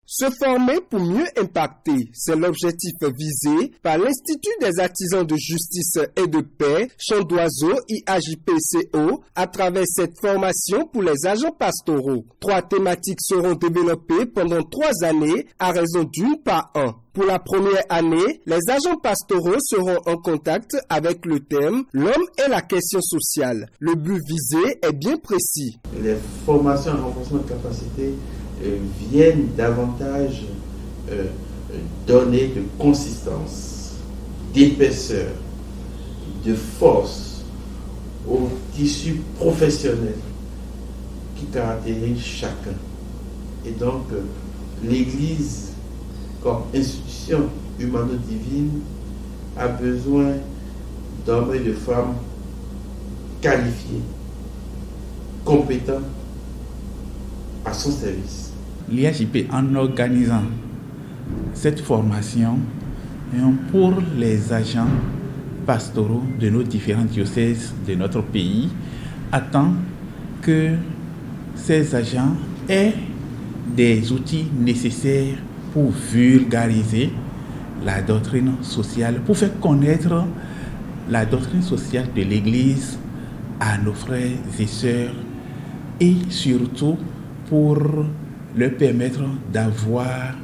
Se former pour mieux impacter, c'est l'objectif visé par l'Institut des artisans de justice et de paix, Chant d'Oiseau IAJPCO, à travers cette formation pour les agents pastoraux. 3 thématiques seront développées pendant 3 années à raison d'une par an. Pour la première année, les agents pastoraux seront en contact avec le thème « L'homme et la question sociale ». Le but visé est bien précis. Les formations en renforcement de capacité viennent davantage donner de consistance, d'épaisseur, de force au tissu professionnel qui caractérise chacun. Et donc, l'Église, comme institution humano-divine, a besoin d'hommes et de femmes qualifiés, compétents, à son service. L'IAJP, en organisant cette formation pour les agents pastoraux de nos différents diocèses de notre pays, attend que ces agents aient des outils nécessaires pour vulgariser la doctrine sociale, pour faire connaître la doctrine sociale de l'Église à nos frères et sœurs, et surtout pour leur permettre d'avoir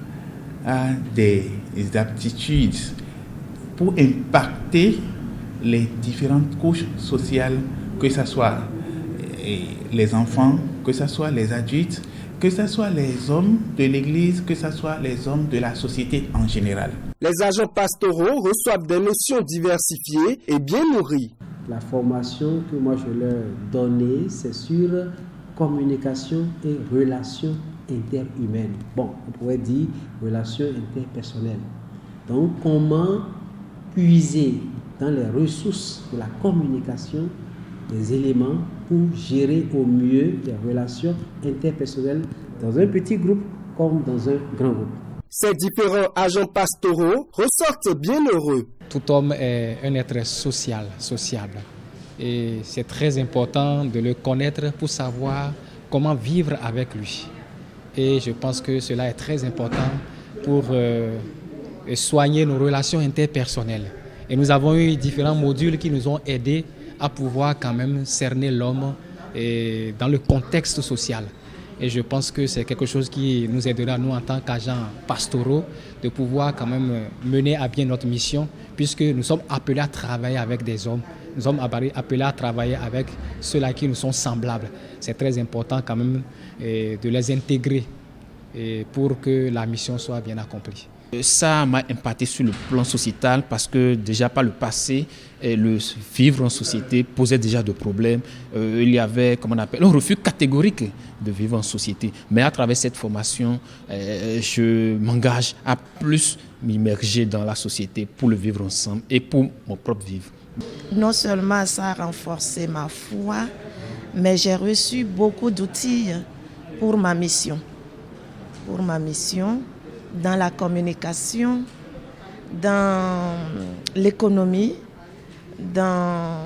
des aptitudes pour impacter les différentes couches sociales, que ce soit les enfants, que ce soit les adultes, que ce soit les hommes de l'Église, que ce soit les hommes de la société en général. Les agents pastoraux reçoivent des notions diversifiées et bien nourries. La formation que moi je leur donnais, c'est sur communication et relations interhumaines. Bon, on pourrait dire relations interpersonnelles. Donc, comment puiser dans les ressources de la communication des éléments pour gérer au mieux les relations interpersonnelles dans un petit groupe comme dans un grand groupe. Ces différents agents pastoraux ressortent bien heureux. Tout homme est un être social, sociable. Et c'est très important de le connaître pour savoir comment vivre avec lui. Et je pense que cela est très important pour soigner nos relations interpersonnelles. Et nous avons eu différents modules qui nous ont aidés à pouvoir quand même cerner l'homme dans le contexte social. Et je pense que c'est quelque chose qui nous aidera, nous, en tant qu'agents pastoraux, de pouvoir quand même mener à bien notre mission, puisque nous sommes appelés à travailler avec des hommes. Nous sommes appelés à travailler avec ceux-là qui nous sont semblables. C'est très important quand même de les intégrer pour que la mission soit bien accomplie. Ça m'a impacté sur le plan sociétal parce que déjà par le passé, le vivre en société posait déjà de problèmes. Il y avait, comment on appelle, un refus catégorique de vivre en société. Mais à travers cette formation, je m'engage à plus m'immerger dans la société pour le vivre ensemble et pour mon propre vivre. Non seulement ça a renforcé ma foi, mais j'ai reçu beaucoup d'outils pour ma mission. Pour ma mission, dans la communication, dans l'économie, dans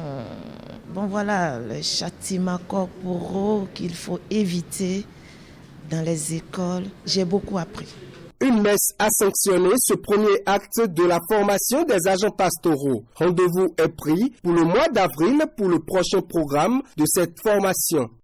les châtiments corporaux qu'il faut éviter dans les écoles. J'ai beaucoup appris. Une messe a sanctionné ce premier acte de la formation des agents pastoraux. Rendez-vous est pris pour le mois d'avril pour le prochain programme de cette formation.